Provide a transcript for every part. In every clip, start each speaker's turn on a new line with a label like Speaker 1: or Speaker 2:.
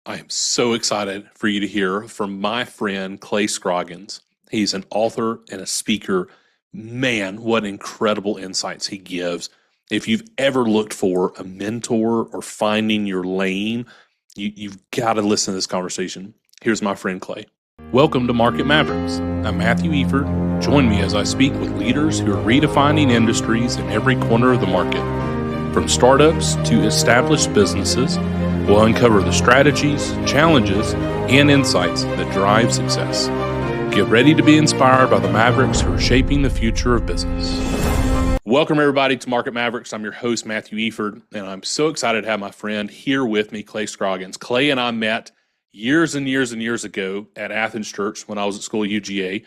Speaker 1: I am so excited for you to hear from my friend Clay Scroggins. He's an author and a speaker. Man, what incredible insights he gives. If you've ever looked for a mentor or finding your lane, you've got to listen to this conversation. Here's my friend Clay. Welcome to Market Mavericks. I'm Matthew Eford. Join me as I speak with leaders who are redefining industries in every corner of the market. From startups to established businesses, we'll uncover the strategies, challenges, and insights that drive success. Get ready to be inspired by the Mavericks who are shaping the future of business. Welcome, everybody, to Market Mavericks. I'm your host, Matthew Eford, and I'm so excited to have my friend here with me, Clay Scroggins. Clay and I met years and years and years ago at Athens Church when I was at school at UGA.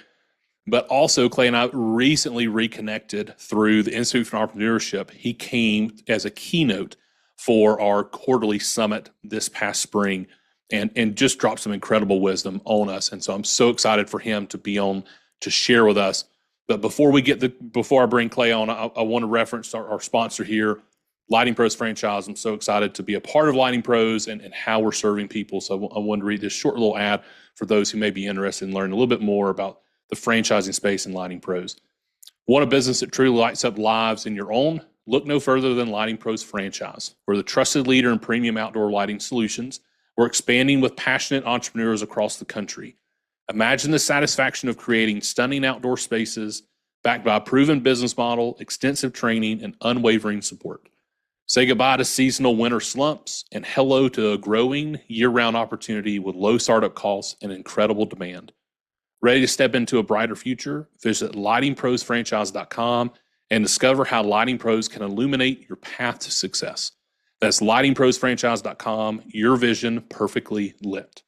Speaker 1: But also, Clay and I recently reconnected through the Institute for Entrepreneurship. He came as a keynote for our quarterly summit this past spring and just dropped some incredible wisdom on us. And so I'm so excited for him to be on to share with us. But before I bring Clay on, I want to reference our sponsor here, Lighting Pros Franchise. I'm so excited to be a part of Lighting Pros and how we're serving people. So I wanted to read this short little ad for those who may be interested in learning a little bit more about the franchising space and Lighting Pros. Want a business that truly lights up lives in your own? Look no further than Lighting Pros Franchise. We're the trusted leader in premium outdoor lighting solutions. We're expanding with passionate entrepreneurs across the country. Imagine the satisfaction of creating stunning outdoor spaces backed by a proven business model, extensive training, and unwavering support. Say goodbye to seasonal winter slumps and hello to a growing year-round opportunity with low startup costs and incredible demand. Ready to step into a brighter future? Visit lightingprosfranchise.com and discover how Lighting Pros can illuminate your path to success. That's lightingprosfranchise.com, your vision perfectly lit.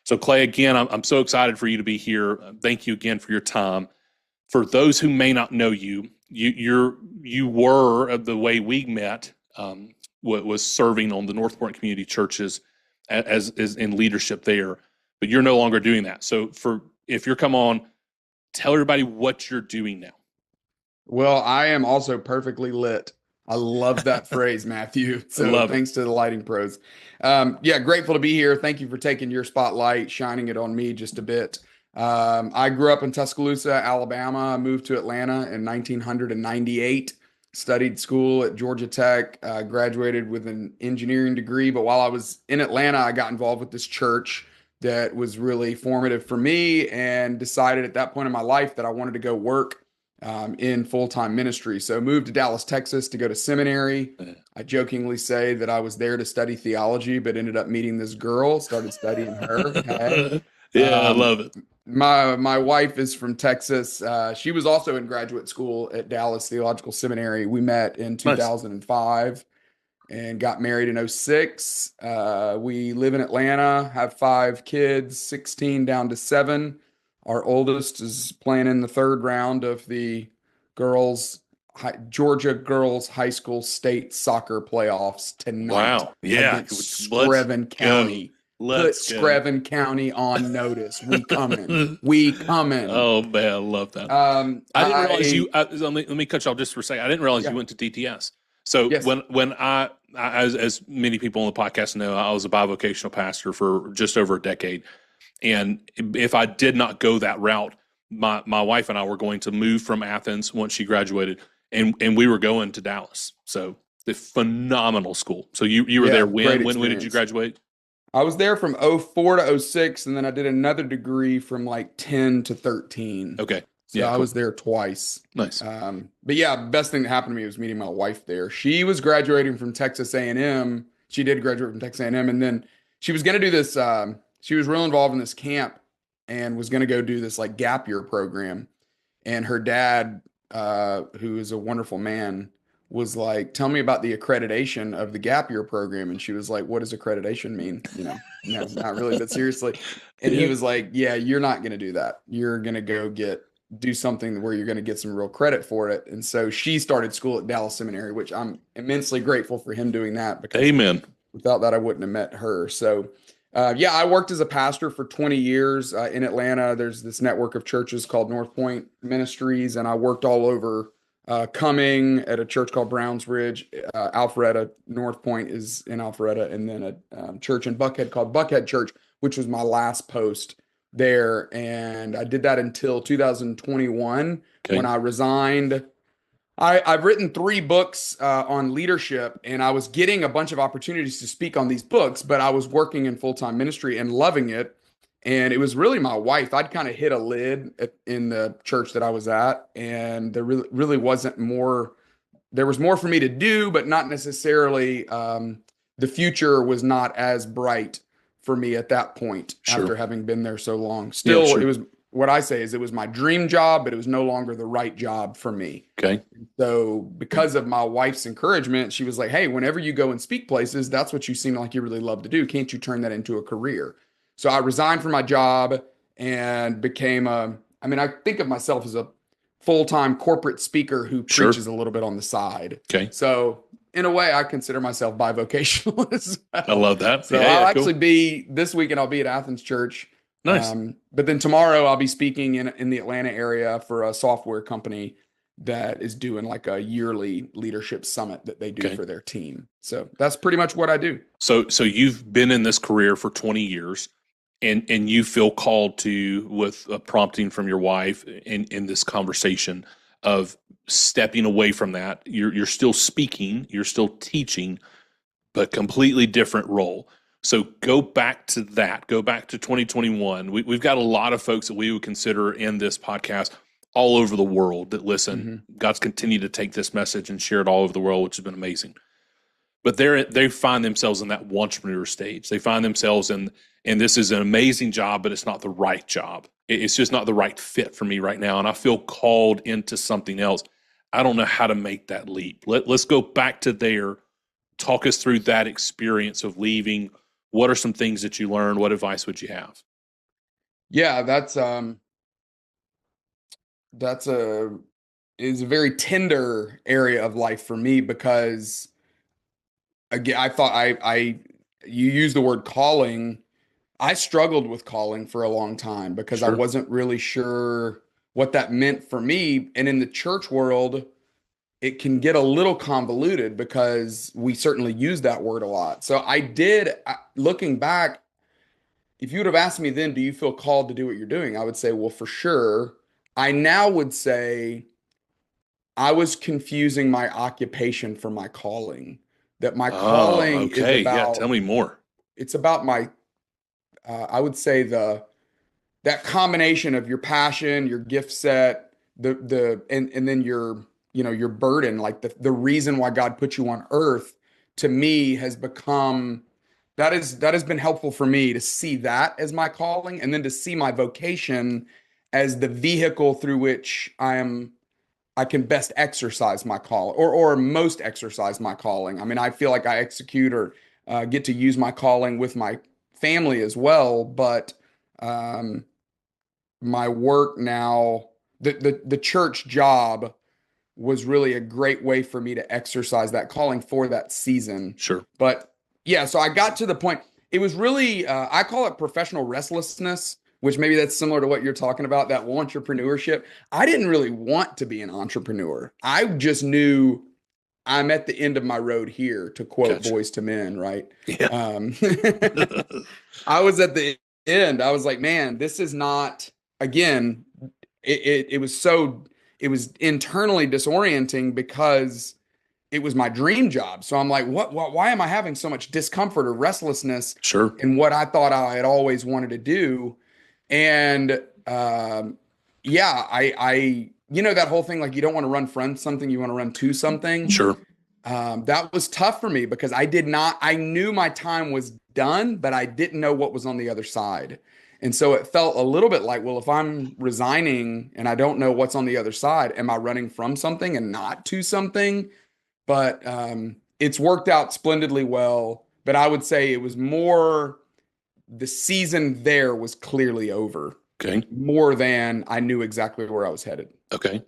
Speaker 1: So Clay, again, I'm so excited for you to be here. Thank you again for your time. For those who may not know you, you were, the way we met, was serving on the North Point community churches as in leadership there, but you're no longer doing that. So if you're come on, tell everybody what you're doing now.
Speaker 2: Well, I am also perfectly lit. I love that phrase, Matthew. So thanks to the Lighting Pros. Grateful to be here. Thank you for taking your spotlight, shining it on me just a bit. I grew up in Tuscaloosa, Alabama. I moved to Atlanta in 1998, studied school at Georgia Tech, graduated with an engineering degree. But while I was in Atlanta, I got involved with this church that was really formative for me and decided at that point in my life that I wanted to go work in full-time ministry. So moved to Dallas, Texas to go to seminary. I jokingly say that I was there to study theology, but ended up meeting this girl, started studying her.
Speaker 1: I love it.
Speaker 2: My wife is from Texas. She was also in graduate school at Dallas Theological Seminary. We met in 2005 and got married in 2006. We live in Atlanta, have 5 kids, 16 down to 7. Our oldest is playing in the 3rd round of the Georgia girls high school state soccer playoffs tonight.
Speaker 1: Wow. Yeah.
Speaker 2: Against Screven County. Put Screven County on notice. We coming. We coming.
Speaker 1: Oh, man. I love that. I didn't realize you, let me cut you off just for a second. I didn't realize you went to DTS. So yes. when I as many people on the podcast know, I was a bivocational pastor for just over a decade. And if I did not go that route, my wife and I were going to move from Athens once she graduated, and we were going to Dallas. So the phenomenal school. So you were there when did you graduate?
Speaker 2: I was there from 04 to 06, and then I did another degree from like 10 to 13.
Speaker 1: Okay.
Speaker 2: So I was there twice.
Speaker 1: Nice.
Speaker 2: But yeah, best thing that happened to me was meeting my wife there. She was graduating from Texas A&M. She did graduate from Texas A&M, and then she was going to do this. She was real involved in this camp and was going to go do this like gap year program. And her dad, who is a wonderful man, was like, tell me about the accreditation of the gap year program. And she was like, what does accreditation mean? No, not really, but seriously. And he was like, yeah, you're not going to do that. You're going to go do something where you're going to get some real credit for it. And so she started school at Dallas Seminary, which I'm immensely grateful for him doing that, because
Speaker 1: Amen.
Speaker 2: Without that, I wouldn't have met her. So I worked as a pastor for 20 years in Atlanta. There's this network of churches called North Point Ministries, and I worked all over coming at a church called Browns Ridge. Alpharetta, North Point is in Alpharetta, and then a church in Buckhead called Buckhead Church, which was my last post there. And I did that until 2021 when
Speaker 1: Okay.
Speaker 2: I resigned. I've written 3 books on leadership, and I was getting a bunch of opportunities to speak on these books, but I was working in full-time ministry and loving it. And it was really my wife. I'd kind of hit a lid in the church that I was at, and there really wasn't more. There was more for me to do, but not necessarily. The future was not as bright for me at that point
Speaker 1: Sure.
Speaker 2: after having been there so long.
Speaker 1: Yeah,
Speaker 2: Still, it
Speaker 1: sure.
Speaker 2: was what I say is it was my dream job, but it was no longer the right job for me.
Speaker 1: Okay.
Speaker 2: So, because of my wife's encouragement, she was like, "Hey, whenever you go and speak places, that's what you seem like you really love to do. Can't you turn that into a career?" So, I resigned from my job and became I mean, I think of myself as a full-time corporate speaker who
Speaker 1: Sure.
Speaker 2: preaches a little bit on the side.
Speaker 1: Okay.
Speaker 2: So, in a way, I consider myself bivocational as
Speaker 1: I
Speaker 2: well.
Speaker 1: love that.
Speaker 2: So,
Speaker 1: Yeah, yeah,
Speaker 2: I'll
Speaker 1: cool.
Speaker 2: actually be this weekend, I'll be at Athens Church.
Speaker 1: Nice.
Speaker 2: But then tomorrow, I'll be speaking in the Atlanta area for a software company that is doing like a yearly leadership summit that they do
Speaker 1: Okay.
Speaker 2: for their team. So that's pretty much what I do.
Speaker 1: So you've been in this career for 20 years, and you feel called to, with a prompting from your wife in this conversation, of stepping away from that. You're still speaking, you're still teaching, but completely different role. So go back to that. Go back to 2021. We've got a lot of folks that we would consider in this podcast all over the world that listen.
Speaker 2: Hmm.
Speaker 1: God's continued to take this message and share it all over the world, which has been amazing. But they find themselves in that entrepreneur stage. They find themselves in, and this is an amazing job, but it's not the right job. It's just not the right fit for me right now. And I feel called into something else. I don't know how to make that leap. Let's go back to there. Talk us through that experience of leaving. What are some things that you learned? What advice would you have?
Speaker 2: Yeah, that's a is a very tender area of life for me because again, I thought I you use the word calling. I struggled with calling for a long time because I
Speaker 1: Sure.
Speaker 2: wasn't really sure what that meant for me. And in the church world, it can get a little convoluted because we certainly use that word a lot. So looking back, if you would have asked me then, do you feel called to do what you're doing? I would say, well, for sure. I now would say I was confusing my occupation for my calling. That my
Speaker 1: Oh,
Speaker 2: calling is
Speaker 1: okay. Yeah. Tell me more.
Speaker 2: it's about my, I would say that combination of your passion, your gift set, and then your burden, like the reason why God put you on earth, to me has become that has been helpful for me to see that as my calling, and then to see my vocation as the vehicle through which I can best exercise my call, or most exercise my calling. I mean, I feel like I execute or get to use my calling with my family as well, but um, my work now, the church job was really a great way for me to exercise that calling for that season.
Speaker 1: Sure.
Speaker 2: But yeah, so I got to the point. It was really I call it professional restlessness, which maybe that's similar to what you're talking about, that entrepreneurship. I didn't really want to be an entrepreneur. I just knew I'm at the end of my road here, to quote
Speaker 1: Gotcha.
Speaker 2: Boys to Men, right?
Speaker 1: Yeah.
Speaker 2: Um, I was at the end. I was like, man, this is not, again, it was so, it was internally disorienting because it was my dream job. So I'm like, why am I having so much discomfort or restlessness
Speaker 1: Sure.
Speaker 2: in what I thought I had always wanted to do? And yeah, that whole thing, like you don't want to run from something, you want to run to something.
Speaker 1: Sure.
Speaker 2: That was tough for me because I knew my time was done, but I didn't know what was on the other side. And so it felt a little bit like, well, if I'm resigning and I don't know what's on the other side, am I running from something and not to something? But it's worked out splendidly well. But I would say it was more, the season there was clearly over,
Speaker 1: Okay.
Speaker 2: more than I knew exactly where I was headed.
Speaker 1: Okay.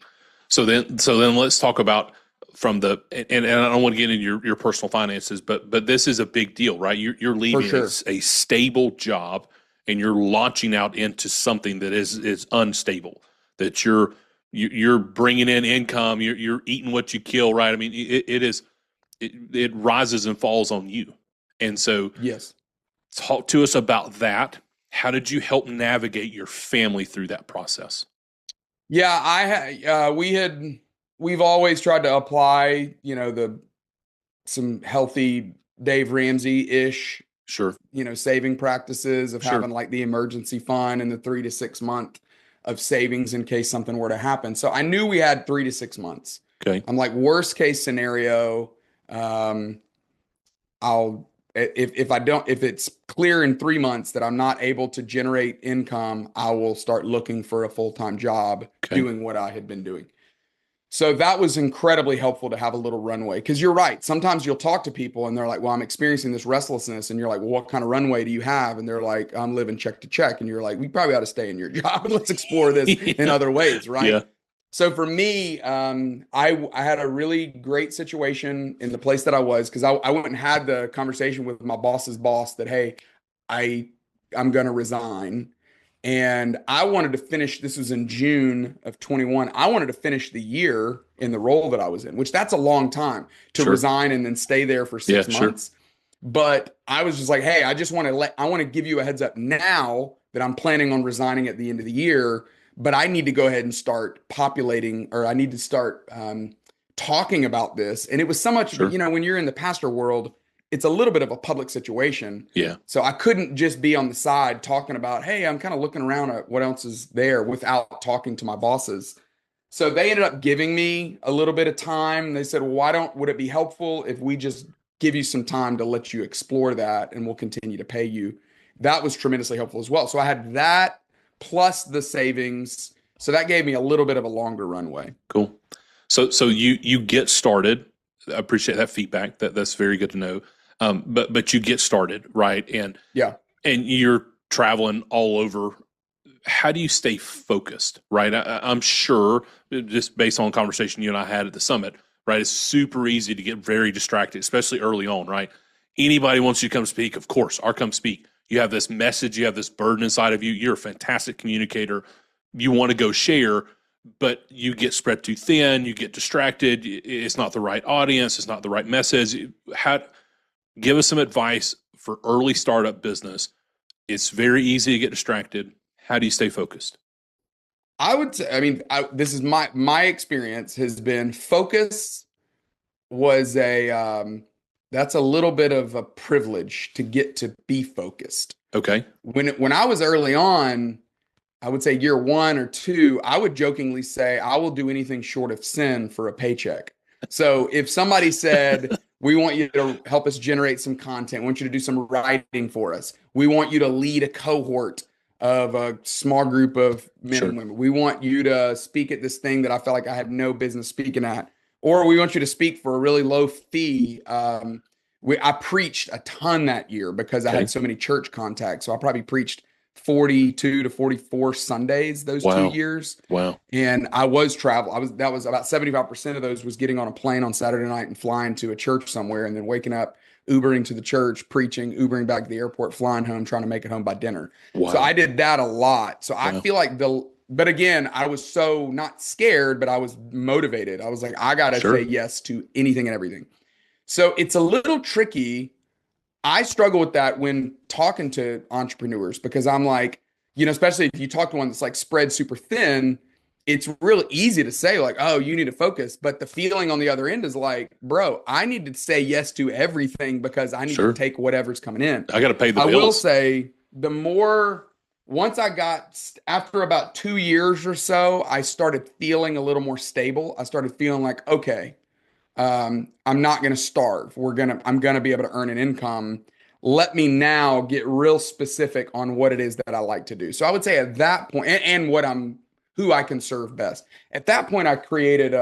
Speaker 1: So then let's talk about from the, and I don't want to get into your personal finances, but this is a big deal, right? You're
Speaker 2: For
Speaker 1: leaving
Speaker 2: sure.
Speaker 1: a stable job and you're launching out into something that is unstable, that you're bringing in income, you're eating what you kill, right? I mean, it rises and falls on you. And so
Speaker 2: Yes.
Speaker 1: talk to us about that. How did you help navigate your family through that process?
Speaker 2: Yeah, we've always tried to apply, some healthy Dave Ramsey-ish,
Speaker 1: Sure.
Speaker 2: saving practices of
Speaker 1: Sure.
Speaker 2: having like the emergency fund and the 3 to 6 month of savings in case something were to happen. So I knew we had 3 to 6 months.
Speaker 1: Okay.
Speaker 2: I'm like, worst case scenario, um, I'll if it's clear in 3 months that I'm not able to generate income, I will start looking for a full-time job
Speaker 1: Okay.
Speaker 2: doing what I had been doing. So that was incredibly helpful to have a little runway. Because you're right. Sometimes you'll talk to people and they're like, well, I'm experiencing this restlessness. And you're like, well, what kind of runway do you have? And they're like, I'm living check to check. And you're like, we probably ought to stay in your job and let's explore this in
Speaker 1: Yeah.
Speaker 2: other ways, right?
Speaker 1: Yeah.
Speaker 2: So for me, I had a really great situation in the place that I was because I went and had the conversation with my boss's boss that, hey, I I'm going to resign. And I wanted to finish, this was in June of 21. I wanted to finish the year in the role that I was in, which that's a long time to
Speaker 1: Sure.
Speaker 2: resign and then stay there for
Speaker 1: Yeah.
Speaker 2: six
Speaker 1: Sure.
Speaker 2: months. But I was just like, hey, I want to give you a heads up now that I'm planning on resigning at the end of the year, but I need to go ahead and start populating, or I need to start talking about this. And it was so much, but
Speaker 1: Sure.
Speaker 2: when you're in the pastor world, it's a little bit of a public situation.
Speaker 1: Yeah.
Speaker 2: So I couldn't just be on the side talking about, hey, I'm kind of looking around at what else is there without talking to my bosses. So they ended up giving me a little bit of time. They said, well, would it be helpful if we just give you some time to let you explore that and we'll continue to pay you? That was tremendously helpful as well. So I had that plus the savings. So that gave me a little bit of a longer runway.
Speaker 1: Cool. So you get started. I appreciate that feedback. That's very good to know. But you get started, right?
Speaker 2: Yeah.
Speaker 1: And you're traveling all over. How do you stay focused, right? I'm sure, just based on conversation you and I had at the summit, right? It's super easy to get very distracted, especially early on, right? Anybody wants you to come speak, of course, or come speak. You have this message, you have this burden inside of you. You're a fantastic communicator. You want to go share, but you get spread too thin. You get distracted. It's not the right audience. It's not the right message. Give us some advice for early startup business. It's very easy to get distracted. How do you stay focused?
Speaker 2: I would say, I mean, this is my experience has been focus was that's a little bit of a privilege to get to be focused.
Speaker 1: Okay.
Speaker 2: When I was early on, I would say year 1 or 2, I would jokingly say, I will do anything short of sin for a paycheck. So if somebody said, we want you to help us generate some content, we want you to do some writing for us, we want you to lead a cohort of a small group of men
Speaker 1: Sure.
Speaker 2: and women, we want you to speak at this thing that I felt like I had no business speaking at, or we want you to speak for a really low fee. I preached a ton that year because I
Speaker 1: Okay.
Speaker 2: had so many church contacts. So I probably preached 42 to 44 Sundays those 2 years.
Speaker 1: Wow.
Speaker 2: And I was that was about 75% of those was getting on a plane on Saturday night and flying to a church somewhere and then waking up, Ubering to the church, preaching, Ubering back to the airport, flying home, trying to make it home by dinner. So
Speaker 1: Wow.
Speaker 2: I did that a lot. So I
Speaker 1: Wow.
Speaker 2: feel like but again, I was so not scared, but I was motivated. I was like, I got to say
Speaker 1: Sure.
Speaker 2: yes to anything and everything. So it's a little tricky. I struggle with that when talking to entrepreneurs because I'm like, especially if you talk to one that's like spread super thin, it's real easy to say like, oh, you need to focus. But the feeling on the other end is like, bro, I need to say yes to everything because I need to
Speaker 1: Sure.
Speaker 2: take whatever's coming in.
Speaker 1: I got to pay the
Speaker 2: I will
Speaker 1: bills.
Speaker 2: say once I got, after about 2 years or so, I started feeling a little more stable. I started feeling like, okay, I'm not going to starve. I'm going to be able to earn an income. Let me now get real specific on what it is that I like to do. So I would say at that point, and who I can serve best. At that point, I created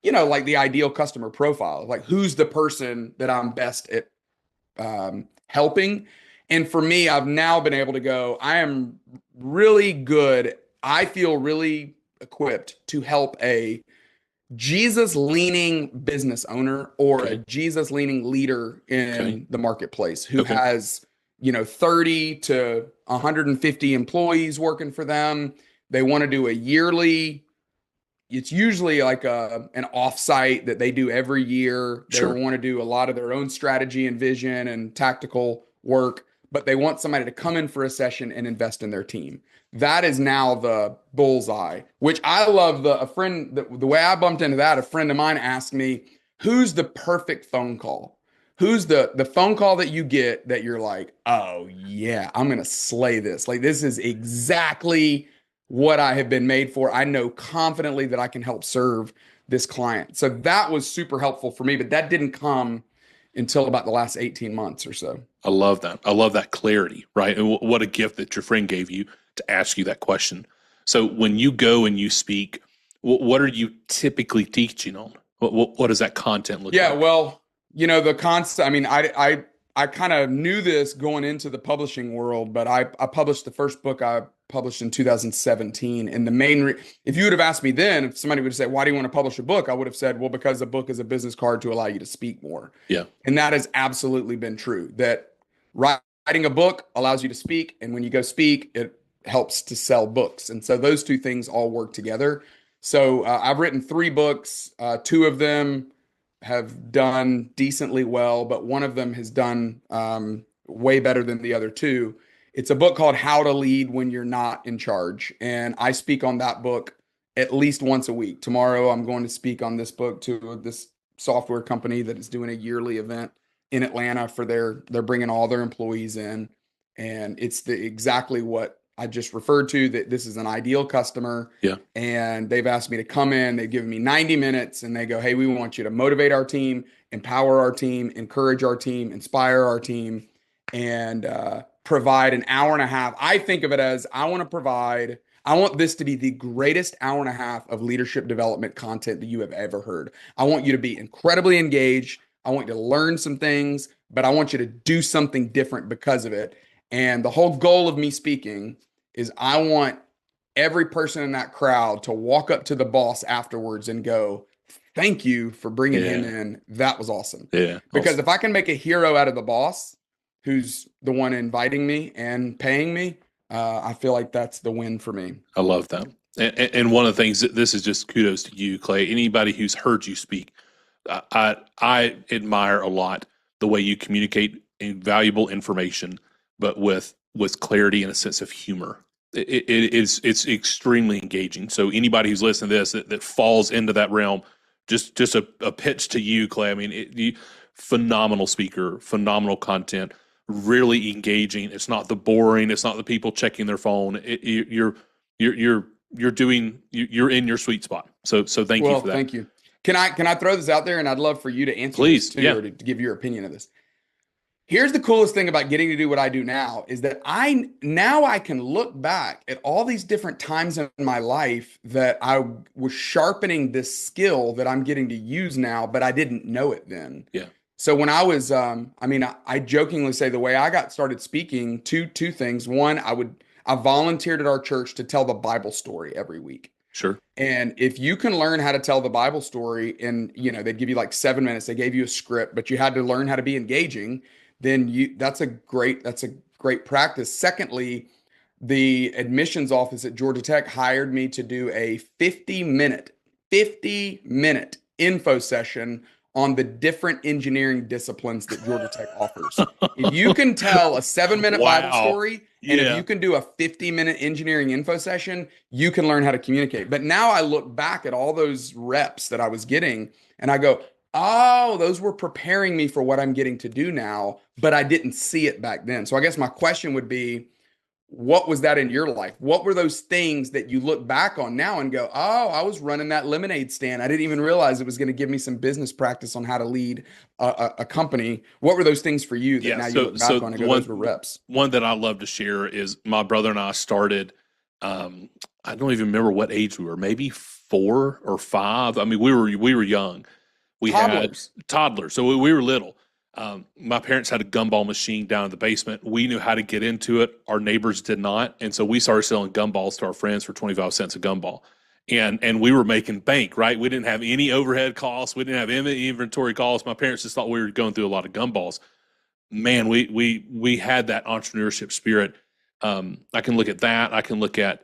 Speaker 2: like the ideal customer profile, like who's the person that I'm best at helping. And for me, I've now been able to go, I am really good. I feel really equipped to help a Jesus leaning business owner or a
Speaker 1: Okay.
Speaker 2: Jesus leaning leader
Speaker 1: Okay.
Speaker 2: in the marketplace who
Speaker 1: Okay.
Speaker 2: has, 30 to 150 employees working for them. They want to do a yearly it's usually like an offsite that they do every year. They
Speaker 1: Sure.
Speaker 2: want to do a lot of their own strategy and vision and tactical work, but they want somebody to come in for a session and invest in their team. That is now the bullseye, which I love. The way I bumped into that, a friend of mine asked me, who's the perfect phone call? Who's the phone call that you get that you're like, oh yeah, I'm gonna slay this. Like this is exactly what I have been made for. I know confidently that I can help serve this client. So that was super helpful for me, but that didn't come until about the last 18 months or so.
Speaker 1: I love that. I love that clarity, right? And what a gift that your friend gave you to ask you that question. So when you go and you speak, what are you typically teaching on? What does that content look
Speaker 2: Yeah,
Speaker 1: like?
Speaker 2: well, the concept, I mean, I kind of knew this going into the publishing world, but I published the first book I published in 2017. And if you would have asked me then, if somebody would have said, why do you want to publish a book? I would have said, well, because a book is a business card to allow you to speak more.
Speaker 1: Yeah.
Speaker 2: And that has absolutely been true, that writing a book allows you to speak. And when you go speak, it helps to sell books. And so those two things all work together. So I've written 3 books. Two of them have done decently well, but one of them has done way better than the other two. It's a book called How to Lead When You're Not in Charge. And I speak on that book at least once a week. Tomorrow, I'm going to speak on this book to this software company that is doing a yearly event in Atlanta for they're bringing all their employees in. And it's exactly what I just referred to, that this is an ideal customer.
Speaker 1: Yeah.
Speaker 2: And they've asked me to come in. They've given me 90 minutes and they go, hey, we want you to motivate our team, empower our team, encourage our team, inspire our team, and provide an hour and a half. I think of it as I want this to be the greatest hour and a half of leadership development content that you have ever heard. I want you to be incredibly engaged. I want you to learn some things, but I want you to do something different because of it. And the whole goal of me speaking is I want every person in that crowd to walk up to the boss afterwards and go, thank you for bringing him in. That was awesome.
Speaker 1: Yeah.
Speaker 2: Because
Speaker 1: Awesome.
Speaker 2: if I can make a hero out of the boss, who's the one inviting me and paying me, I feel like that's the win for me.
Speaker 1: I love that. And one of the things, this is just kudos to you, Clay. Anybody who's heard you speak, I admire a lot the way you communicate valuable information, but with clarity and a sense of humor. It's extremely engaging. So anybody who's listening to this that falls into that realm, just a pitch to you, Clay. I mean, phenomenal speaker, phenomenal content, really engaging. It's not the boring. It's not the people checking their phone. You're in your sweet spot. So thank you for that.
Speaker 2: Thank you. Can I throw this out there? And I'd love for you to answer
Speaker 1: Please,
Speaker 2: this too, or to give your opinion of this. Here's the coolest thing about getting to do what I do now is that I can look back at all these different times in my life that I was sharpening this skill that I'm getting to use now, but I didn't know it then.
Speaker 1: Yeah.
Speaker 2: So when I was, I jokingly say the way I got started speaking, two things. One, I volunteered at our church to tell the Bible story every week.
Speaker 1: Sure.
Speaker 2: And if you can learn how to tell the Bible story and, they'd give you like 7 minutes, they gave you a script, but you had to learn how to be engaging, then that's a great practice. Secondly, the admissions office at Georgia Tech hired me to do a 50-minute info session on the different engineering disciplines that Georgia Tech offers. If you can tell a 7-minute Bible story, and if you can do a 50-minute engineering info session, you can learn how to communicate. But now I look back at all those reps that I was getting and I go, oh, those were preparing me for what I'm getting to do now, but I didn't see it back then. So I guess my question would be, what was that in your life? What were those things that you look back on now and go, oh, I was running that lemonade stand. I didn't even realize it was going to give me some business practice on how to lead a company. What were those things for you that now you look back on and go, those were reps?
Speaker 1: One that I love to share is my brother and I started, I don't even remember what age we were, maybe 4 or 5. I mean, we were young. We had toddlers. So we were little. My parents had a gumball machine down in the basement. We knew how to get into it. Our neighbors did not. And so we started selling gumballs to our friends for 25 cents a gumball. And we were making bank, right? We didn't have any overhead costs. We didn't have any inventory costs. My parents just thought we were going through a lot of gumballs. Man, we had that entrepreneurship spirit. I can look at that. I can look at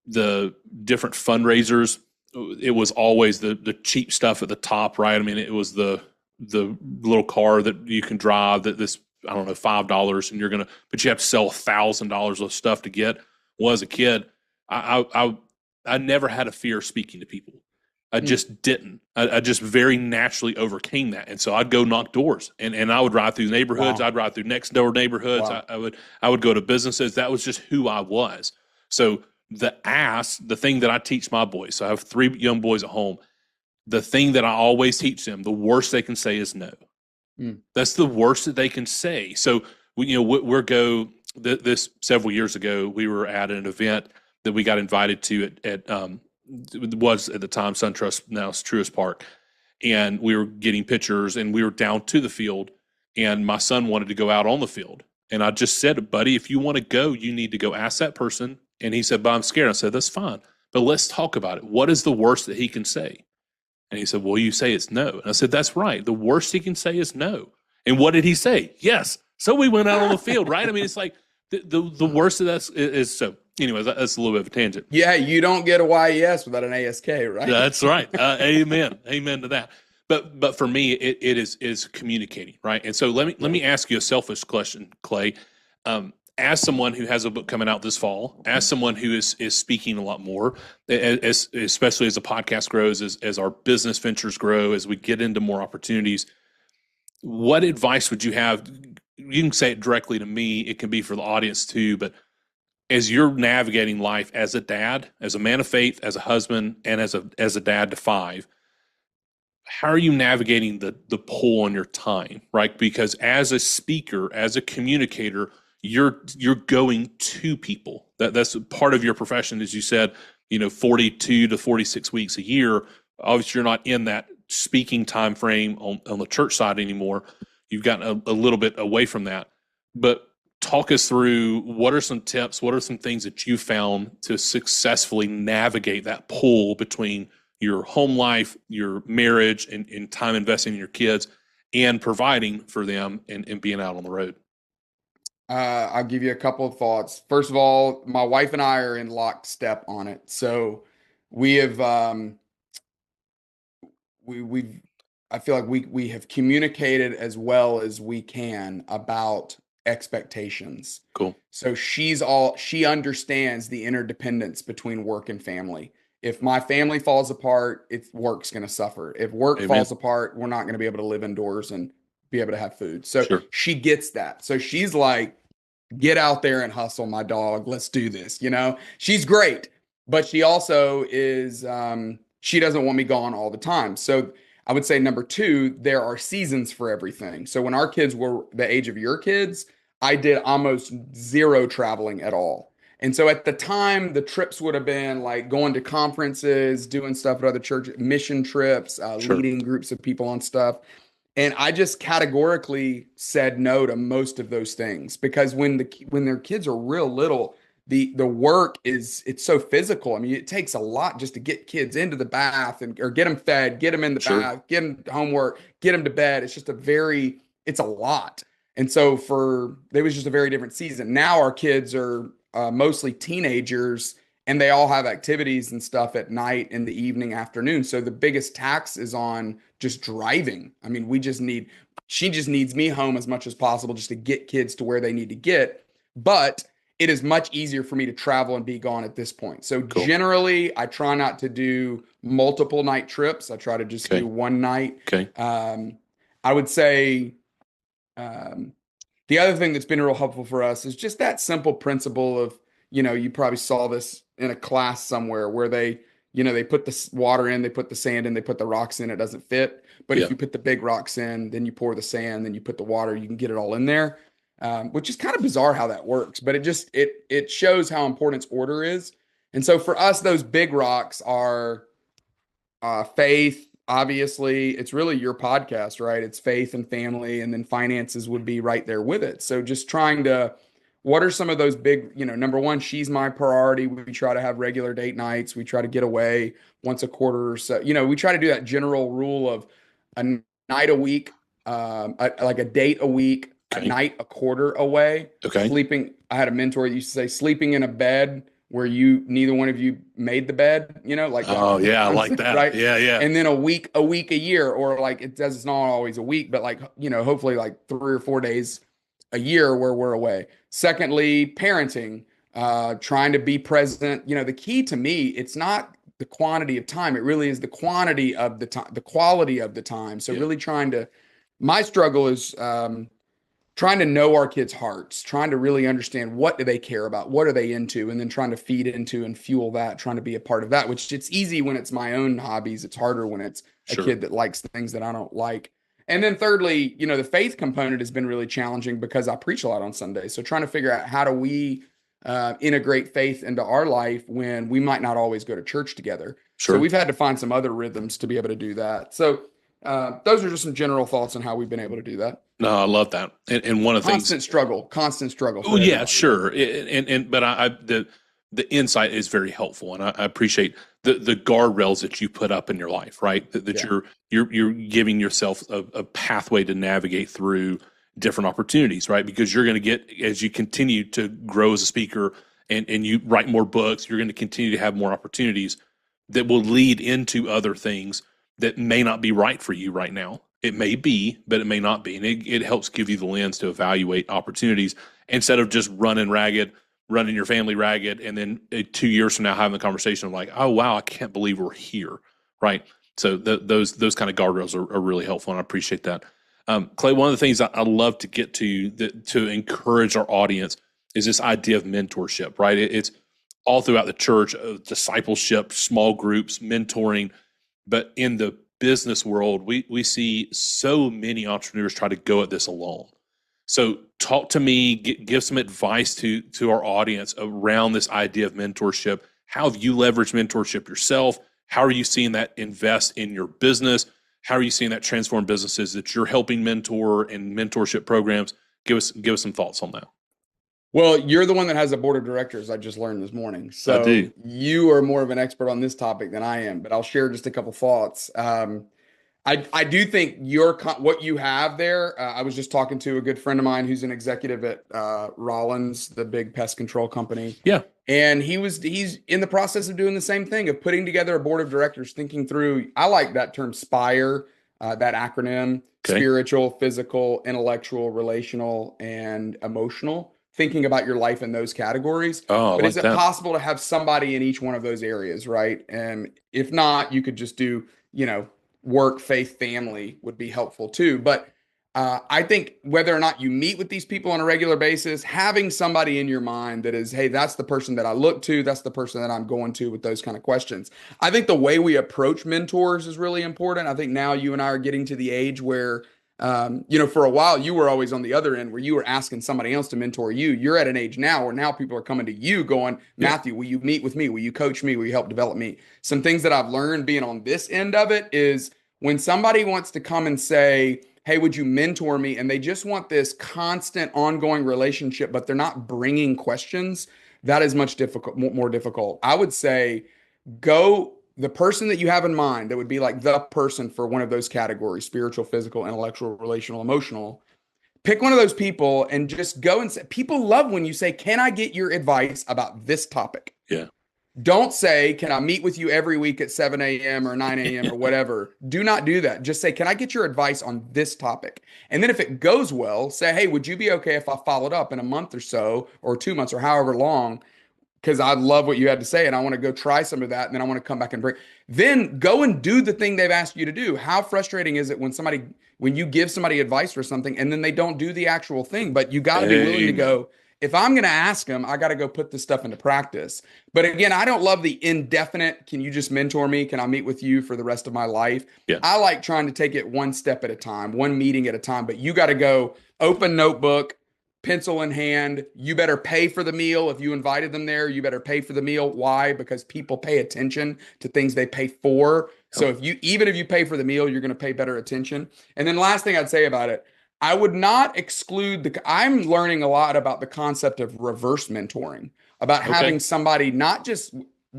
Speaker 1: the different fundraisers it was always the cheap stuff at the top, right? I mean, it was the little car that you can drive that this, I don't know, $5, and but you have to sell $1,000 of stuff to get. Well, as a kid, I never had a fear of speaking to people. I just didn't. I just very naturally overcame that, and so I'd go knock doors, and I would ride through neighborhoods.
Speaker 2: Wow.
Speaker 1: I'd ride through next door neighborhoods.
Speaker 2: Wow.
Speaker 1: I would go to businesses. That was just who I was. So the thing that I teach my boys. So I have 3 young boys at home. The thing that I always teach them, the worst they can say is no. That's the worst that they can say. So this several years ago, we were at an event that we got invited to at it was at the time SunTrust, now it's Truist Park, and we were getting pictures, and we were down to the field, and my son wanted to go out on the field, and I just said, buddy, if you want to go, you need to go ask that person. And he said, but I'm scared. I said, that's fine, but let's talk about it. What is the worst that he can say? And he said, well, you say it's no. And I said, that's right. The worst he can say is no. And what did he say? Yes. So we went out on the field, right? I mean, it's like the worst of that is so. Anyways, that's a little bit of a tangent.
Speaker 2: Yeah, you don't get a YES without an ASK, right?
Speaker 1: That's right. Amen. Amen to that. But for me, it is communicating, right? And so let me ask you a selfish question, Clay. As someone who has a book coming out this fall, as someone who is speaking a lot more, especially as the podcast grows, as our business ventures grow, as we get into more opportunities, what advice would you have? You can say it directly to me. It can be for the audience too, but as you're navigating life as a dad, as a man of faith, as a husband, and as a dad to 5, how are you navigating the pull on your time, right? Because as a speaker, as a communicator, you're going to people. That's part of your profession, as you said, 42 to 46 weeks a year. Obviously, you're not in that speaking time frame on the church side anymore. You've gotten a little bit away from that. But talk us through, what are some tips, what are some things that you found to successfully navigate that pull between your home life, your marriage, and time investing in your kids, and providing for them and being out on the road?
Speaker 2: I'll give you a couple of thoughts. First of all, my wife and I are in lockstep on it. So we have we've I feel like we have communicated as well as we can about expectations.
Speaker 1: Cool.
Speaker 2: So she understands the interdependence between work and family. If my family falls apart, work's going to suffer. If work
Speaker 1: Amen.
Speaker 2: falls apart, we're not going to be able to live indoors and be able to have food. So
Speaker 1: Sure.
Speaker 2: she gets that. So she's like, get out there and hustle, my dog. Let's do this. She's great, but she also is, she doesn't want me gone all the time. So I would say number 2, there are seasons for everything. So when our kids were the age of your kids, I did almost 0 traveling at all. And so at the time, the trips would have been like going to conferences, doing stuff at other church mission trips,
Speaker 1: Sure.
Speaker 2: leading groups of people on stuff. And I just categorically said no to most of those things, because when their kids are real little, the work it's so physical. I mean, it takes a lot just to get kids into the bath or get them fed, get them in the
Speaker 1: Sure.
Speaker 2: bath, get them homework, get them to bed. It's a lot. And so it was just a very different season. Now our kids are mostly teenagers, and they all have activities and stuff at night, in the evening, afternoon. So the biggest tax is on just driving. I mean, she just needs me home as much as possible just to get kids to where they need to get. But it is much easier for me to travel and be gone at this point. So
Speaker 1: Cool.
Speaker 2: Generally, I try not to do multiple night trips. I try to just do one night.
Speaker 1: Okay.
Speaker 2: I would say the other thing that's been real helpful for us is just that simple principle of, you probably saw this in a class somewhere where they put the water in, they put the sand in, they put the rocks in, it doesn't fit. But if you put the big rocks in, then you pour the sand, then you put the water, you can get it all in there. Which is kind of bizarre how that works, but it shows how important order is. And so for us, those big rocks are faith. Obviously, it's really your podcast, right? It's faith and family, and then finances would be right there with it. So just what are some of those big, number 1, she's my priority. We try to have regular date nights. We try to get away once a quarter or so. We try to do that general rule of a night a week, like a date a week, a night a quarter away.
Speaker 1: Okay.
Speaker 2: Sleeping. I had a mentor that used to say, sleeping in a bed where neither one of you made the bed, like that
Speaker 1: Oh yeah, I like
Speaker 2: concept,
Speaker 1: that.
Speaker 2: right?
Speaker 1: Yeah, yeah.
Speaker 2: And then a year, or like it's not always a week, but like, hopefully like 3 or 4 days a year where we're away. Secondly, parenting, trying to be present. The key to me, it's not the quantity of time, it really is the quantity of the time, the quality of the time. So
Speaker 1: Yeah.
Speaker 2: really my struggle is trying to know our kids' hearts, trying to really understand what do they care about, what are they into, and then trying to feed into and fuel that, trying to be a part of that, which it's easy when it's my own hobbies. It's harder when it's a
Speaker 1: Sure.
Speaker 2: kid that likes things that I don't like. And then thirdly, the faith component has been really challenging because I preach a lot on Sundays. So trying to figure out how do we integrate faith into our life when we might not always go to church together. So
Speaker 1: Sure.
Speaker 2: we've had to find some other rhythms to be able to do that. So those are just some general thoughts on how we've been able to do that.
Speaker 1: No, I love that. And one of the things.
Speaker 2: Constant struggle
Speaker 1: Oh
Speaker 2: for
Speaker 1: yeah,
Speaker 2: everybody, right?
Speaker 1: sure. But the insight is very helpful, and I appreciate the guardrails that you put up in your life, right? That
Speaker 2: Yeah.
Speaker 1: you're giving yourself a pathway to navigate through different opportunities, right? Because you're going to get, as you continue to grow as a speaker and you write more books, you're going to continue to have more opportunities that will lead into other things that may not be right for you right now. It may be, but it may not be. And it helps give you the lens to evaluate opportunities instead of just running ragged, running your family ragged, and then 2 years from now having the conversation of like, oh wow, I can't believe we're here, right? So those kind of guardrails are really helpful, and I appreciate that. Clay, one of the things I love to get to encourage our audience is this idea of mentorship, right? It's all throughout the church, discipleship, small groups, mentoring, but in the business world, we see so many entrepreneurs try to go at this alone. So talk to me, give some advice to our audience around this idea of mentorship. How have you leveraged mentorship yourself? How are you seeing that invest in your business? How are you seeing that transform businesses that you're helping mentor and mentorship programs? Give us some thoughts on that.
Speaker 2: Well, you're the one that has a board of directors, I just learned this morning.
Speaker 1: I
Speaker 2: So
Speaker 1: do.
Speaker 2: you are more of an expert on this topic than I am, but I'll share just a couple thoughts. I do think what you have there. I was just talking to a good friend of mine who's an executive at Rollins, the big pest control company,
Speaker 1: Yeah.
Speaker 2: and he's in the process of doing the same thing of putting together a board of directors, thinking through. I like that term SPIRE, that acronym:
Speaker 1: Okay.
Speaker 2: spiritual, physical, intellectual, relational, and emotional. Thinking about your life in those categories.
Speaker 1: Oh, I
Speaker 2: But is
Speaker 1: like
Speaker 2: it
Speaker 1: that.
Speaker 2: possible to have somebody in each one of those areas, right? And if not, you could just do, work, faith, family would be helpful too. But I think whether or not you meet with these people on a regular basis, having somebody in your mind that is, hey, that's the person that I look to, that's the person that I'm going to with those kind of questions. I think the way we approach mentors is really important. I think now you and I are getting to the age where, for a while you were always on the other end where you were asking somebody else to mentor you. You're at an age now where now people are coming to you going,
Speaker 1: Yeah.
Speaker 2: Matthew, will you meet with me? Will you coach me? Will you help develop me? Some things that I've learned being on this end of it is when somebody wants to come and say, hey, would you mentor me? And they just want this constant ongoing relationship, but they're not bringing questions. That is much more difficult. I would say go the person that you have in mind that would be like the person for one of those categories: spiritual, physical, intellectual, relational, emotional. Pick one of those people and just go and say, people love when you say, can I get your advice about this topic?
Speaker 1: Yeah.
Speaker 2: Don't say, can I meet with you every week at 7 a.m. or 9 a.m. or whatever? Do not do that. Just say, can I get your advice on this topic? And then if it goes well, say, hey, would you be okay if I followed up in a month or so, or 2 months, or however long? Because I love what you had to say and I want to go try some of that. And then I want to come back and bring, then go and do the thing they've asked you to do. How frustrating is it when you give somebody advice for something and then they don't do the actual thing? But you got to be willing to
Speaker 1: Amen.
Speaker 2: go, if I'm going to ask them, I got to go put this stuff into practice. But again, I don't love the indefinite, can you just mentor me? Can I meet with you for the rest of my life?
Speaker 1: Yeah.
Speaker 2: I like trying to take it one step at a time, one meeting at a time, but you got to go open notebook, pencil in hand. You better pay for the meal. If you invited them there, you better pay for the meal. Why? Because people pay attention to things they pay for. So
Speaker 1: Yep.
Speaker 2: even if you pay for the meal, you're going to pay better attention. And then last thing I'd say about it, I would not exclude I'm learning a lot about the concept of reverse mentoring, about
Speaker 1: Okay.
Speaker 2: having somebody not just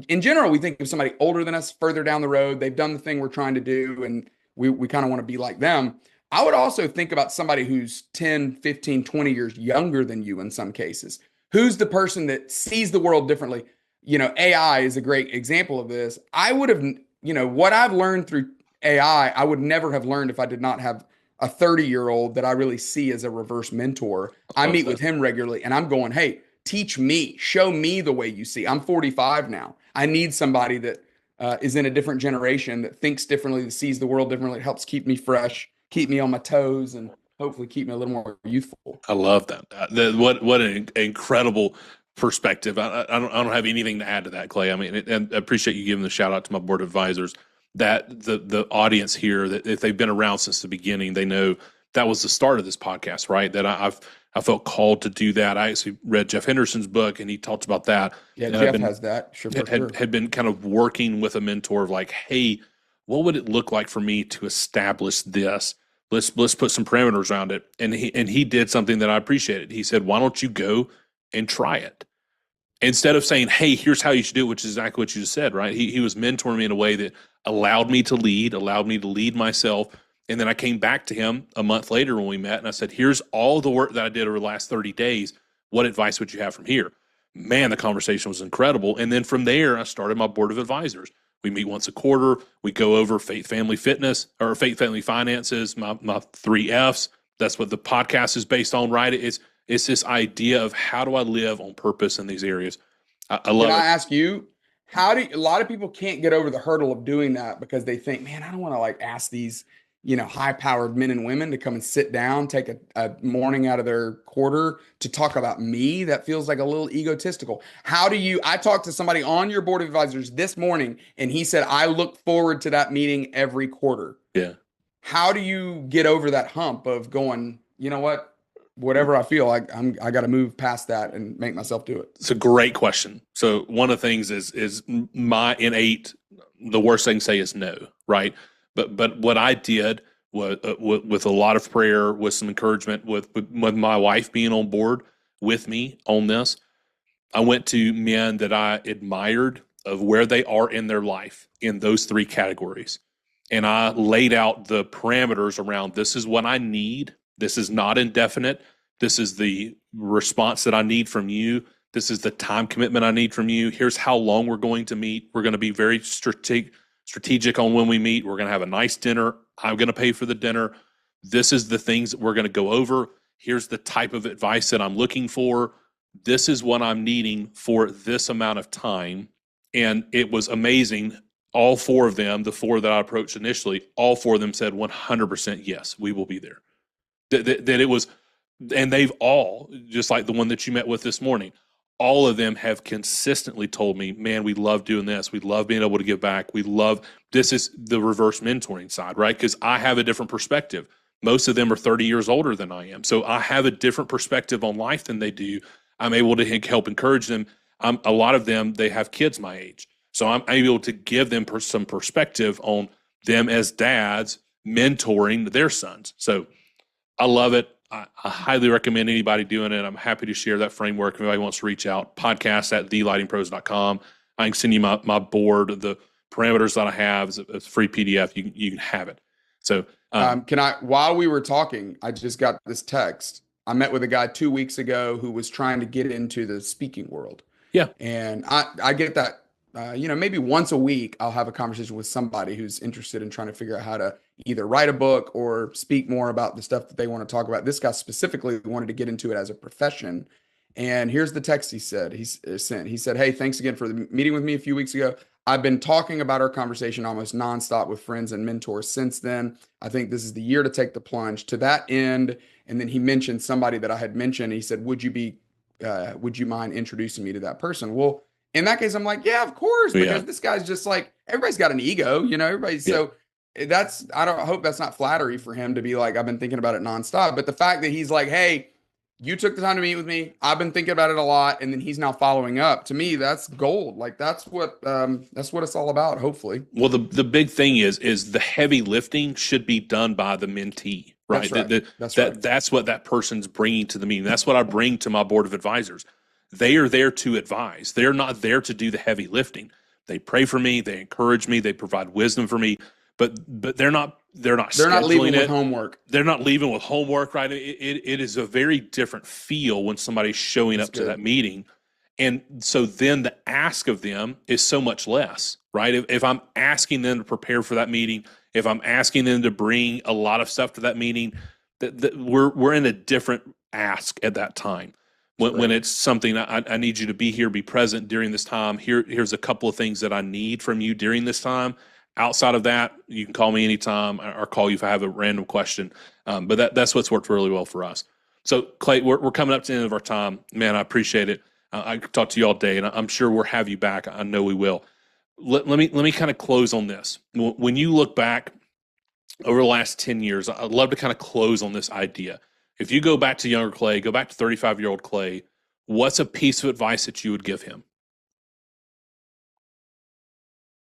Speaker 2: in general, we think of somebody older than us, further down the road. They've done the thing we're trying to do, and we kind of want to be like them. I would also think about somebody who's 10, 15, 20 years younger than you in some cases. Who's the person that sees the world differently? AI is a great example of this. I would have, what I've learned through AI, I would never have learned if I did not have a 30-year-old that I really see as a reverse mentor. I
Speaker 1: Love
Speaker 2: meet
Speaker 1: that.
Speaker 2: with him regularly and I'm going, hey, teach me, show me the way you see. I'm 45 now. I need somebody that is in a different generation, that thinks differently, that sees the world differently. It helps keep me fresh, keep me on my toes, and hopefully keep me a little more youthful.
Speaker 1: I love that. What an incredible perspective. I don't have anything to add to that, Clay. I mean, and I appreciate you giving the shout out to my board of advisors. That the audience here, that if they've been around since the beginning, they know that was the start of this podcast, right? That I felt called to do that. I actually read Jeff Henderson's book, and he talked about that.
Speaker 2: Yeah,
Speaker 1: And I've
Speaker 2: Jeff
Speaker 1: been
Speaker 2: has that, sure, for sure.
Speaker 1: had been kind of working with a mentor of like, hey, what would it look like for me to establish this? Let's put some parameters around it. And he did something that I appreciated. He said, why don't you go and try it? Instead of saying, hey, here's how you should do it, which is exactly what you just said, right? He was mentoring me in a way that allowed me to lead myself. And then I came back to him a month later when we met, and I said, here's all the work that I did over the last 30 days. What advice would you have from here? Man, the conversation was incredible. And then from there, I started my board of advisors. We meet once a quarter. We go over faith, family, fitness, or faith, family, finances, my 3 Fs. That's what the podcast is based on, right? It's this idea of how do I live on purpose in these areas. I love
Speaker 2: Can I
Speaker 1: it.
Speaker 2: ask you, a lot of people can't get over the hurdle of doing that because they think, man, I don't want to like ask these, high-powered men and women to come and sit down, take a morning out of their quarter to talk about me. That feels like a little egotistical. I talked to somebody on your board of advisors this morning, and he said, I look forward to that meeting every quarter.
Speaker 1: Yeah.
Speaker 2: How do you get over that hump of going, you know what? Whatever I feel like I got to move past that and make myself do it.
Speaker 1: It's a great question. So one of the things is my innate, the worst thing to say is no, right? But what I did was with a lot of prayer, with some encouragement, with my wife being on board with me on this, I went to men that I admired of where they are in their life in those 3 categories. And I laid out the parameters around this is what I need. This is not indefinite. This is the response that I need from you. This is the time commitment I need from you. Here's how long we're going to meet. We're going to be very strategic on when we meet. We're going to have a nice dinner. I'm going to pay for the dinner. This is the things that we're going to go over. Here's the type of advice that I'm looking for. This is what I'm needing for this amount of time. And it was amazing. All 4 of them, the 4 that I approached initially, all 4 of them said 100% yes, we will be there. That it was, and they've all, just like the one that you met with this morning, all of them have consistently told me, man, we love doing this. We love being able to give back. This is the reverse mentoring side, right? Because I have a different perspective. Most of them are 30 years older than I am. So I have a different perspective on life than they do. I'm able to help encourage them. A lot of them, they have kids my age. So I'm able to give them some perspective on them as dads mentoring their sons. So I love it. I highly recommend anybody doing it. I'm happy to share that framework. If anybody wants to reach out, podcast@thelightingpros.com. I can send you my board, the parameters that I have. It's a free PDF. You can have it. So
Speaker 2: while we were talking, I just got this text. I met with a guy 2 weeks ago who was trying to get into the speaking world.
Speaker 1: Yeah.
Speaker 2: And I get that, maybe once a week, I'll have a conversation with somebody who's interested in trying to figure out how to either write a book or speak more about the stuff that they want to talk about. This guy specifically wanted to get into it as a profession. And here's the text he said, he sent. He said, hey, thanks again for the meeting with me a few weeks ago. I've been talking about our conversation almost nonstop with friends and mentors since then. I think this is the year to take the plunge. To that end, and then he mentioned somebody that I had mentioned. He said, would you mind introducing me to that person? Well, in that case, I'm like, yeah, of course, because this guy's just like, everybody's got an ego, everybody's so I hope that's not flattery for him to be like, I've been thinking about it nonstop. But the fact that he's like, hey, you took the time to meet with me. I've been thinking about it a lot. And then he's now following up. To me, that's gold. Like that's what it's all about, hopefully.
Speaker 1: Well, the big thing is the heavy lifting should be done by the mentee, right?
Speaker 2: That's right.
Speaker 1: That's what that person's bringing to the meeting. That's what I bring to my board of advisors. They are there to advise. They're not there to do the heavy lifting. They pray for me. They encourage me. They provide wisdom for me. But they're not
Speaker 2: leaving with homework.
Speaker 1: They're not leaving with homework, right? It is a very different feel when somebody's showing up to that meeting. And so then the ask of them is so much less, right? If I'm asking them to prepare for that meeting, if I'm asking them to bring a lot of stuff to that meeting, that we're in a different ask at that time. When it's something I need you to be here, be present during this time. Here's a couple of things that I need from you during this time. Outside of that, you can call me anytime or call you if I have a random question. But that's what's worked really well for us. So Clay, we're coming up to the end of our time. Man, I appreciate it. I could talk to you all day, and I'm sure we'll have you back. I know we will. Let me kind of close on this. When you look back over the last 10 years, I'd love to kind of close on this idea. If you go back to younger Clay, go back to 35-year-old Clay, what's a piece of advice that you would give him?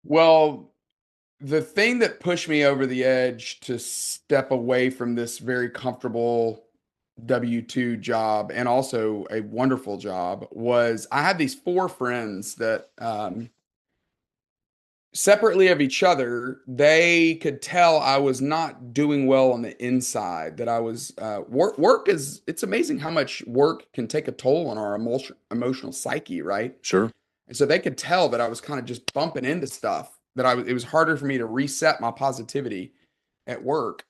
Speaker 2: Well, the thing that pushed me over the edge to step away from this very comfortable W-2 job and also a wonderful job was I had these four friends that separately of each other, they could tell I was not doing well on the inside, that I was work is it's amazing how much work can take a toll on our emotional psyche, right?
Speaker 1: Sure.
Speaker 2: And so they could tell that I was kind of just bumping into stuff that it was harder for me to reset my positivity at work.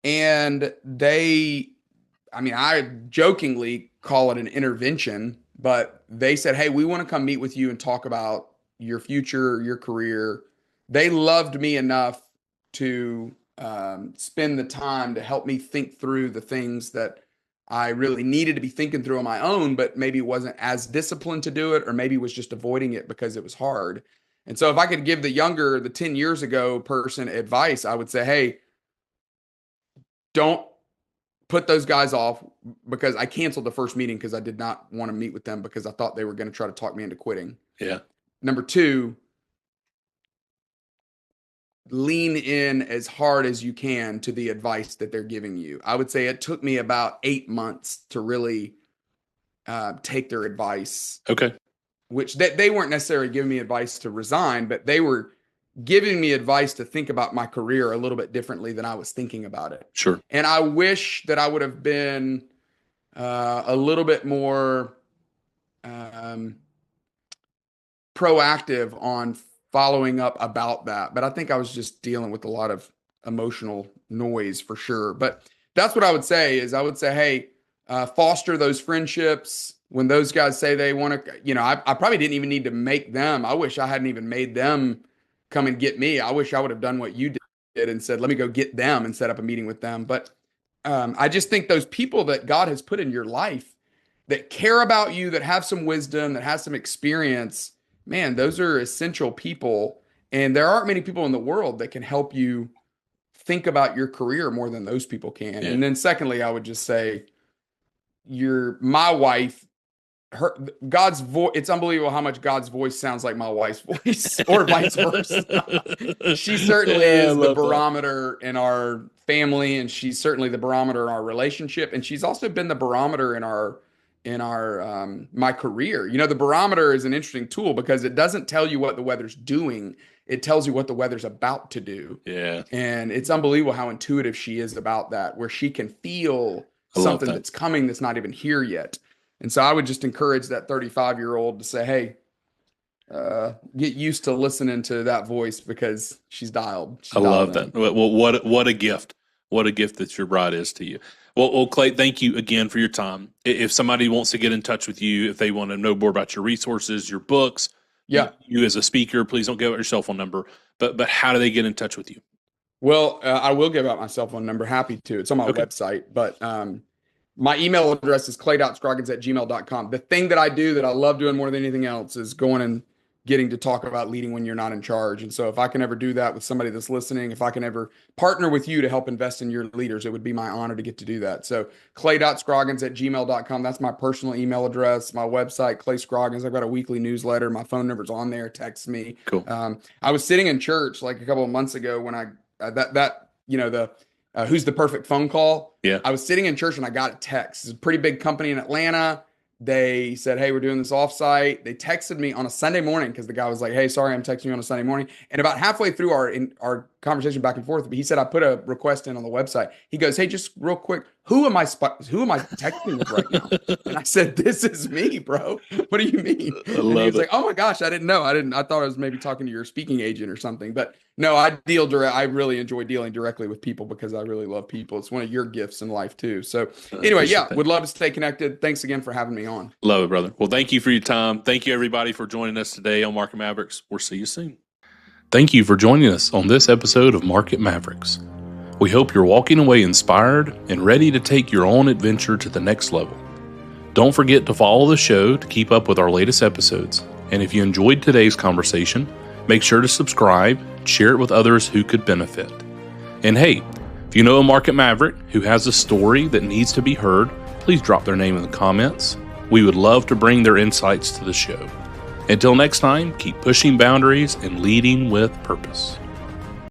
Speaker 2: And I mean, I jokingly call it an intervention, but they said, "Hey, we want to come meet with you and talk about your future, your career." They loved me enough to spend the time to help me think through the things that I really needed to be thinking through on my own, but maybe wasn't as disciplined to do it, or maybe was just avoiding it because it was hard. And so if I could give the 10 years ago person advice, I would say, hey, don't put those guys off, because I canceled the first meeting because I did not want to meet with them because I thought they were going to try to talk me into quitting.
Speaker 1: Yeah.
Speaker 2: Number two, lean in as hard as you can to the advice that they're giving you. I would say it took me about 8 months to really take their advice.
Speaker 1: Okay.
Speaker 2: Which they weren't necessarily giving me advice to resign, but they were giving me advice to think about my career a little bit differently than I was thinking about it.
Speaker 1: Sure.
Speaker 2: And I wish that I would have been a little bit more proactive on following up about that. But I think I was just dealing with a lot of emotional noise for sure. But that's what I would say is I would say, hey, foster those friendships. When those guys say they want to, I probably didn't even need to make them. I wish I hadn't even made them come and get me. I wish I would have done what you did and said, let me go get them and set up a meeting with them. But I just think those people that God has put in your life that care about you, that have some wisdom, that has some experience, man, those are essential people. And there aren't many people in the world that can help you think about your career more than those people can. Yeah. And then secondly, I would just say, my wife, God's voice, it's unbelievable how much God's voice sounds like my wife's voice, or vice versa. She certainly is the barometer in our family, and she's certainly the barometer in our relationship, and she's also been the barometer in our my career. The barometer is an interesting tool because it doesn't tell you what the weather's doing, it tells you what the weather's about to do.
Speaker 1: Yeah.
Speaker 2: And it's unbelievable how intuitive she is about that, where she can feel something that's coming that's not even here yet. And so I would just encourage that 35-year-old to say, hey, get used to listening to that voice because she's dialed.
Speaker 1: I love that. Well, what a gift. What a gift that your bride is to you. Well, Clay, thank you again for your time. If somebody wants to get in touch with you, if they want to know more about your resources, your books, you as a speaker, please don't give out your cell phone number. But how do they get in touch with you?
Speaker 2: Well, I will give out my cell phone number. Happy to. It's on my website. But my email address is clay.scroggins@gmail.com. The thing that I do that I love doing more than anything else is going and getting to talk about leading when you're not in charge. And so if I can ever do that with somebody that's listening, if I can ever partner with you to help invest in your leaders, it would be my honor to get to do that. So clay.scroggins@gmail.com. That's my personal email address. My website, Clay Scroggins. I've got a weekly newsletter. My phone number's on there. Text me.
Speaker 1: Cool.
Speaker 2: I was sitting in church like a couple of months ago when I who's the perfect phone call?
Speaker 1: Yeah.
Speaker 2: I was sitting in church and I got a text. It's a pretty big company in Atlanta. They said, hey, we're doing this offsite. They texted me on a Sunday morning because the guy was like, hey, sorry, I'm texting you on a Sunday morning. And about halfway through our conversation back and forth, he said, I put a request in on the website. He goes, hey, just real quick, who am I texting with right now? And I said, this is me, bro. What do you mean? And he was like, oh my gosh, I didn't know. I thought I was maybe talking to your speaking agent or something. But no, I really enjoy dealing directly with people because I really love people. It's one of your gifts in life too. So anyway, would love to stay connected. Thanks again for having me on.
Speaker 1: Love it, brother. Well, thank you for your time. Thank you, everybody, for joining us today on Market Mavericks. We'll see you soon. Thank you for joining us on this episode of Market Mavericks. We hope you're walking away inspired and ready to take your own adventure to the next level. Don't forget to follow the show to keep up with our latest episodes. And if you enjoyed today's conversation, make sure to subscribe, share it with others who could benefit. And hey, if you know a market maverick who has a story that needs to be heard, please drop their name in the comments. We would love to bring their insights to the show. Until next time, keep pushing boundaries and leading with purpose.